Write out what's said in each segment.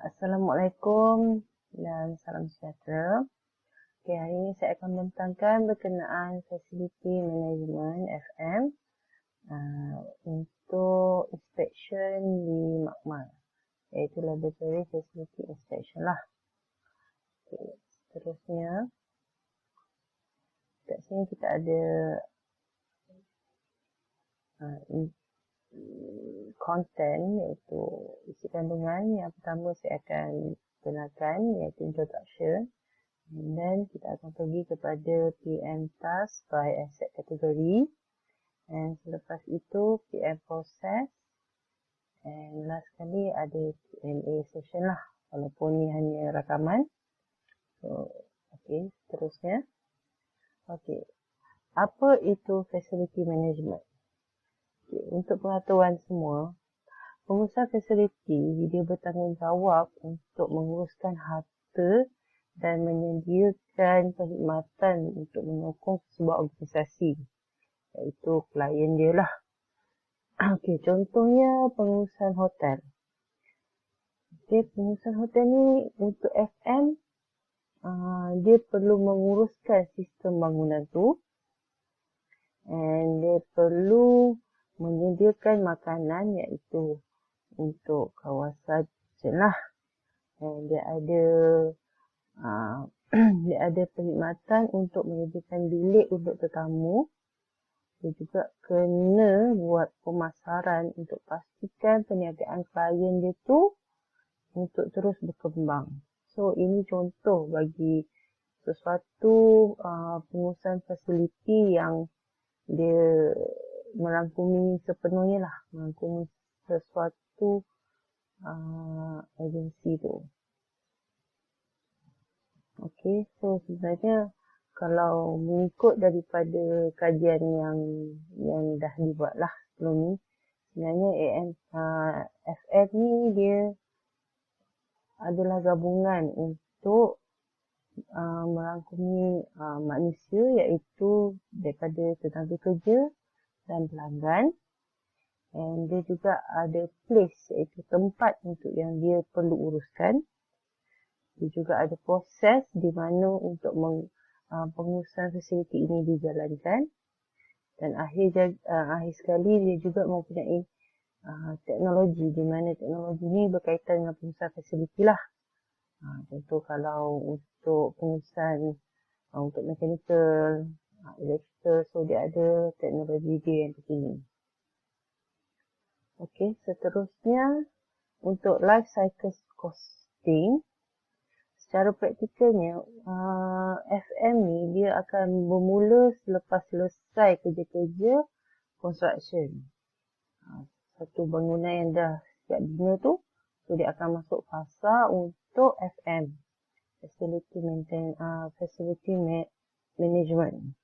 Assalamualaikum dan salam sejahtera. Okay, hari ini saya akan membentangkan berkenaan fasiliti manajemen FM untuk inspection di makmal, iaitu laboratory facility inspection lah. Okay, seterusnya, kat sini kita ada konten, iaitu isi kandungan. Yang pertama saya akan kenalkan, iaitu introduction, dan kita akan pergi kepada PM task by asset category, dan selepas itu PM process, and last kali ada Q&A session lah, walaupun ni hanya rakaman. So, okay, seterusnya. Okay, apa itu facility management? Okay, untuk pengetahuan semua, pengusaha fasiliti dia bertanggungjawab untuk menguruskan harta dan menyediakan perkhidmatan untuk menyokong sebuah organisasi, iaitu klien dia lah. Okay, contohnya pengurusan hotel. Okay, pengurusan hotel ni untuk FM, dia perlu menguruskan sistem bangunan tu, and dia perlu menyediakan makanan, iaitu untuk kawasan lah. And dia ada dia ada perkhidmatan untuk menyediakan bilik untuk tetamu. Dia juga kena buat pemasaran untuk pastikan perniagaan klien dia tu untuk terus berkembang. So, ini contoh bagi sesuatu pengurusan fasiliti yang dia merangkumi sepenuhnya lah, merangkumi sesuatu agensi tu. Okay, so sebenarnya kalau mengikut daripada kajian yang dah dibuat lah sebelum ni, sebenarnya FM ni dia adalah gabungan untuk merangkumi manusia, iaitu daripada tenaga kerja dan pelanggan. Dan dia juga ada place, iaitu tempat untuk yang dia perlu uruskan. Dia juga ada proses di mana untuk pengurusan fasiliti ini dijalankan. Dan akhir sekali dia juga mempunyai teknologi, di mana teknologi ini berkaitan dengan pengurusan fasiliti lah. Contoh kalau untuk pengurusan untuk mechanical, electrical, so dia ada teknologi dia yang terkini. Okey, seterusnya untuk life cycle costing. Secara praktikalnya, FM ni dia akan bermula selepas selesai kerja-kerja construction. Satu bangunan yang dah siap bina tu, so dia akan masuk fasa untuk FM, facility management.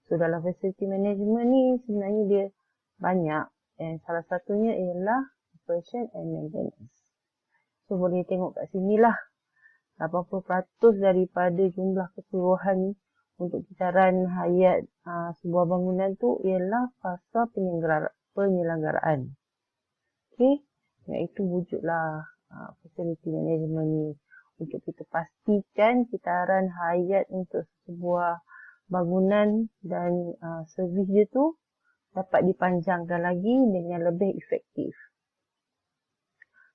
So dalam facility management ni sebenarnya dia banyak, dan salah satunya ialah operation and maintenance. So boleh tengok kat sini lah, 80% daripada jumlah keseluruhan untuk kisaran hayat sebuah bangunan tu ialah fasa penyelenggaraan. Okey, iaitu wujudlah facility management ni untuk kita pastikan kisaran hayat untuk sebuah bangunan dan servis dia tu dapat dipanjangkan lagi dengan lebih efektif.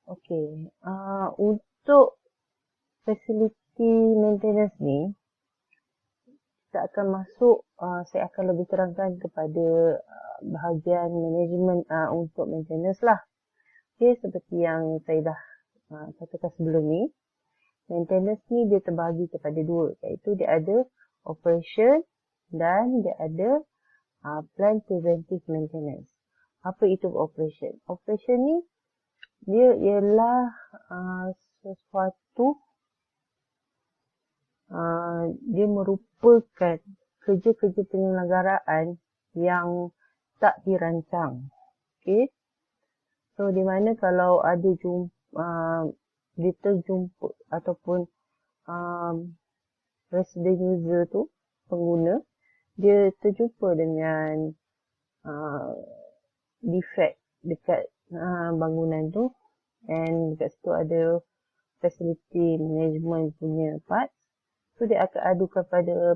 Okey, untuk facility maintenance ni, kita akan masuk, saya akan lebih terangkan kepada bahagian manajemen untuk maintenance lah. Okay, seperti yang saya dah katakan sebelum ni, maintenance ni dia terbahagi kepada dua, iaitu dia ada operation dan dia ada plan preventive maintenance. Apa itu operation? Operation ni dia ialah sesuatu, dia merupakan kerja-kerja penyelenggaraan yang tak dirancang. Okay. So, di mana kalau ada dia terjumpa ataupun resident user tu, pengguna, dia terjumpa dengan defect dekat bangunan tu, and dekat situ ada facility management punya part. So, dia akan adukan pada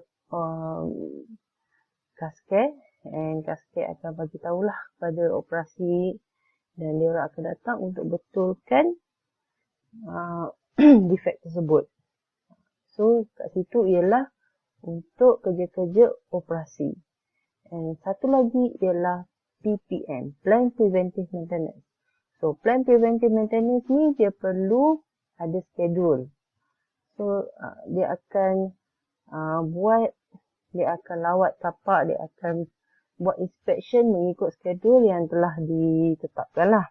Cascade, and Cascade akan bagi tahulah pada operasi, dan dia akan datang untuk betulkan defect tersebut. So, kat situ ialah untuk kerja-kerja operasi. And satu lagi ialah PPM, Plan Preventive Maintenance. So, Plan Preventive Maintenance ni dia perlu ada schedule. So, dia akan dia akan lawat tapak, dia akan buat inspection mengikut schedule yang telah ditetapkan lah.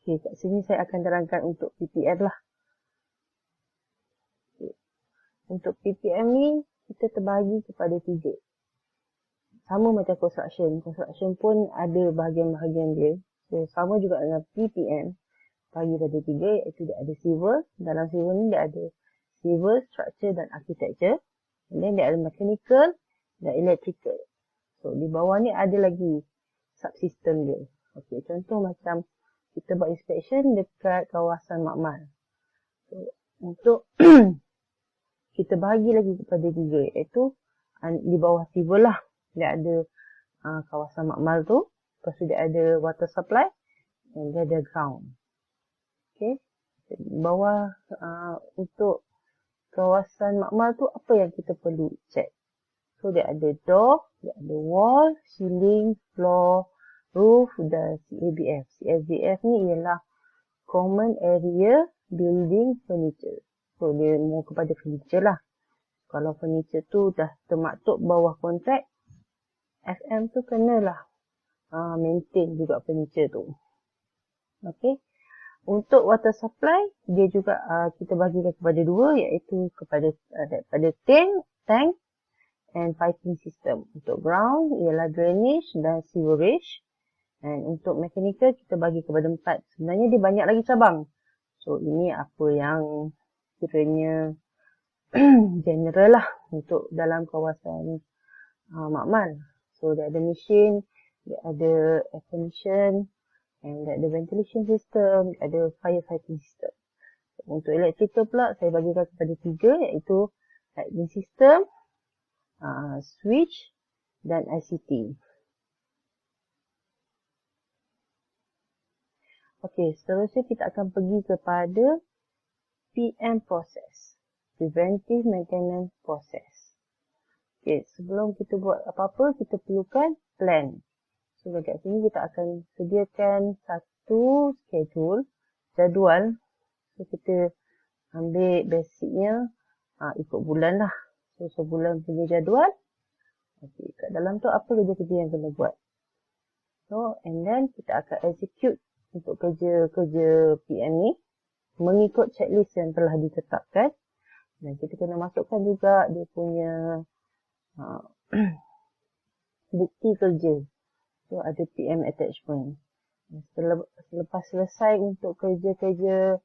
Okay, kat sini saya akan terangkan untuk PPM lah. Okay. Untuk PPM ni, kita terbahagi kepada 3. Sama macam construction. Construction pun ada bahagian-bahagian dia. So, sama juga dengan PPM. Bagi pada 3, iaitu dia ada civil. Dalam civil ni dia ada civil, structure dan architecture. And then dia ada mechanical dan electrical. So, di bawah ni ada lagi subsystem dia. Okay, contoh macam kita buat inspection dekat kawasan makmal. So, untuk kita bahagi lagi kepada 3, iaitu di bawah civil lah. Dia ada kawasan makmal tu. Lepas tu dia ada water supply. Dan dia ada ground. Okay. Di bawah untuk kawasan makmal tu apa yang kita perlu check. So, dia ada door, dia ada wall, ceiling, floor, roof dan CABF. CABF ni ialah Common Area Building Furniture. So, dia mau kepada furniture lah. Kalau furniture tu dah termaktub bawah kontrak, FM tu kenalah maintain juga furniture tu. Okay. Untuk water supply, dia juga kita bagikan kepada 2, iaitu kepada tank and piping system. Untuk ground ialah drainage dan sewerage. And untuk mechanical kita bagi kepada 4. Sebenarnya dia banyak lagi cabang. So ini apa yang kiranya general lah untuk dalam kawasan makmal. So dia ada mesin, dia ada air condition, and dia ada ventilation system, dia ada firefighting system. Untuk electrical pula saya bagikan kepada 3, iaitu lighting system, switch dan ICT. Okey, seterusnya kita akan pergi kepada PM process, Preventive Maintenance Process. Okey, sebelum kita buat apa-apa, kita perlukan plan. So, dekat sini kita akan sediakan satu schedule, jadual. So, kita ambil basicnya ikut bulan lah. So, sebulan punya jadual. Okay, kat dalam tu apa kerja-kerja yang kena buat. So, and then kita akan execute untuk kerja-kerja PM ni mengikut checklist yang telah ditetapkan. Dan kita kena masukkan juga dia punya bukti kerja. So, ada PM attachment. Selepas selesai untuk kerja-kerja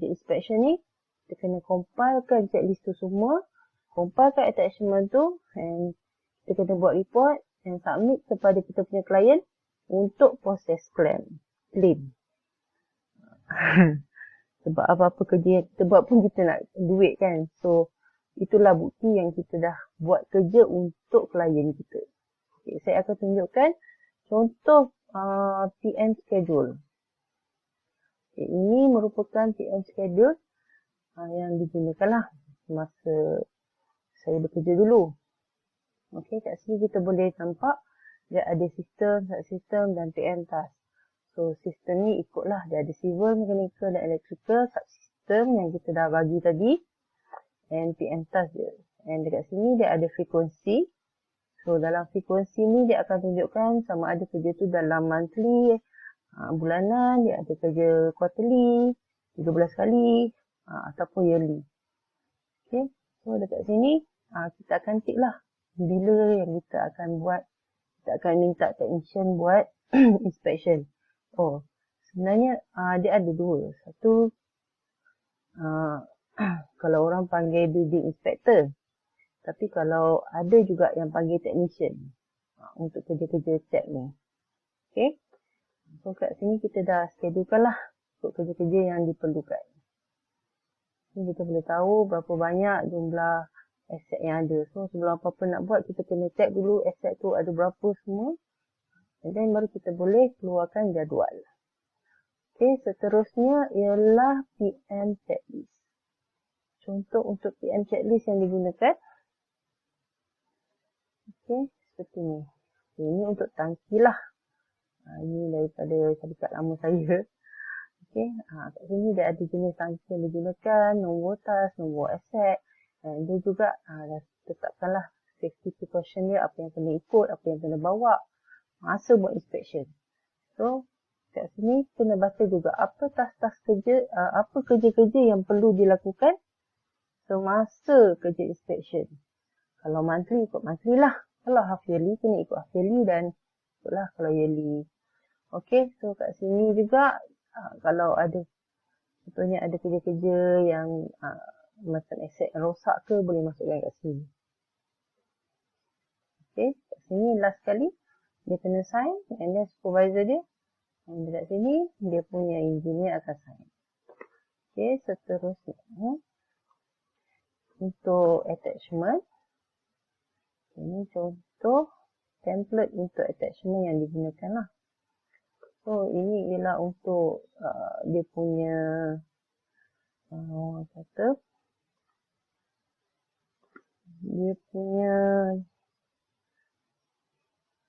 inspection ni, kita kena compilekan checklist tu semua, compilekan attachment tu, and kita kena buat report and submit kepada kita punya klien untuk proses claim. Sebab apa-apa kerja yang kita buat pun kita nak duit kan. So, itulah bukti yang kita dah buat kerja untuk klien kita. Okay, saya akan tunjukkan contoh PM schedule. Okay, ini merupakan PM schedule yang digunakanlah masa saya bekerja dulu. Okay, kat sini kita boleh nampak dia ada sistem, subsystem dan PM task. So, sistem ni ikutlah. Dia ada civil, mechanical dan electrical. Subsystem yang kita dah bagi tadi. And PM task dia. And dekat sini dia ada frekuensi. So, dalam frekuensi ni dia akan tunjukkan sama ada kerja tu dalam monthly, bulanan, dia ada kerja quarterly, 13 kali, ataupun yearly. Okay. So, dekat sini, kita akan tick lah. Bila yang kita akan buat, kita akan minta technician buat inspection. Oh, sebenarnya dia ada 2. Satu, kalau orang panggil building inspector. Tapi kalau ada juga yang panggil technician untuk kerja-kerja check ni. Okay. So, kat sini kita dah schedulekan lah ikut kerja-kerja yang diperlukan. Ini kita boleh tahu berapa banyak jumlah aset yang ada. So, sebelum apa-apa nak buat, kita kena check dulu aset tu ada berapa semua. Dan baru kita boleh keluarkan jadual. Okey, seterusnya ialah PM checklist. Contoh untuk PM checklist yang digunakan. Okey, seperti ni. Ini untuk tangki lah. Ini daripada syarikat lama saya. Okey, kat sini dia ada jenis tangki yang digunakan, nombor tas, nombor aset. Dan dia juga tetapkanlah safety precaution dia, apa yang kena ikut, apa yang kena bawa masa buat inspection. So, kat sini kena baca juga apa tas-tas kerja, apa kerja-kerja yang perlu dilakukan semasa kerja inspection. Kalau monthly, ikut monthly lah. Kalau half yearly, kena ikut half yearly dan ikutlah kalau yearly. Okey, so kat sini juga kalau ada, contohnya ada kerja-kerja yang macam aset yang rosak ke, boleh masukkan kat sini. Okey, kat sini last sekali, dia kena sign and then supervisor dia. Dan dekat sini, dia punya engineer akan sign. Okey, seterusnya. Untuk attachment. Ini contoh template untuk attachment yang digunakan lah. So, ini ialah untuk dia punya dia punya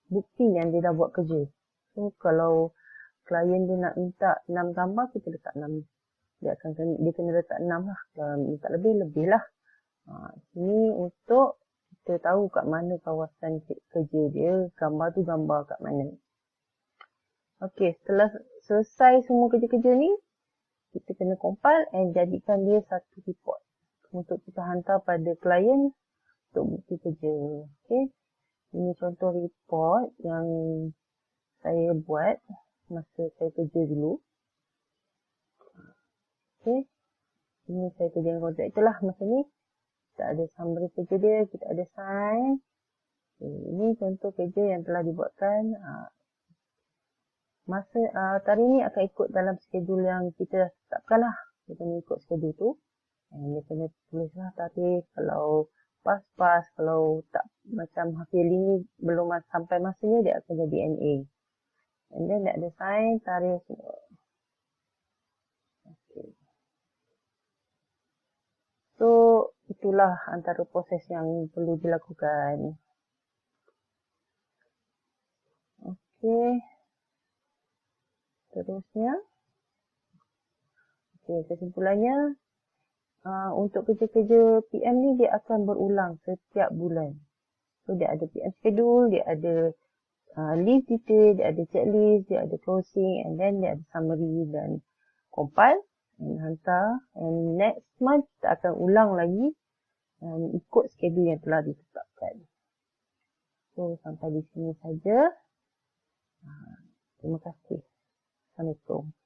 bukti yang dia dah buat kerja. So, kalau klien dia nak minta 6 gambar, kita letak 6. Dia kena letak 6 lah. Kalau minta lebih lah. Ini untuk kita tahu kat mana kawasan kerja dia, gambar tu gambar kat mana. Okey, setelah selesai semua kerja-kerja ni, kita kena compile and jadikan dia satu report untuk kita hantar pada klien untuk bukti kerja. Okey, ini contoh report yang saya buat masa saya kerja dulu. Okey, ini saya kerja dengan kontraktor lah masa ni. Kita ada summary kerja dia, kita ada sign. Ini contoh kerja yang telah dibuatkan. Masa tarikh ni akan ikut dalam skedul yang kita tetapkan lah. Kita kena ikut skedul tu. Dia kena tulislah tarikh. Kalau pas, kalau tak macam yearly ni belum sampai masanya, dia akan jadi NA. And then dia ada sign, tarikh semua. Okay. So, itulah antara proses yang perlu dilakukan. Okey. Terusnya. Okey, kesimpulannya. Untuk kerja-kerja PM ni dia akan berulang setiap bulan. So, dia ada PM schedule, dia ada leave detail, dia ada checklist, dia ada closing, and then dia ada summary dan compile dan hantar. And next month kita akan ulang lagi dan ikut schedule yang telah ditetapkan. So, sampai di sini saja. Terima kasih. Assalamualaikum.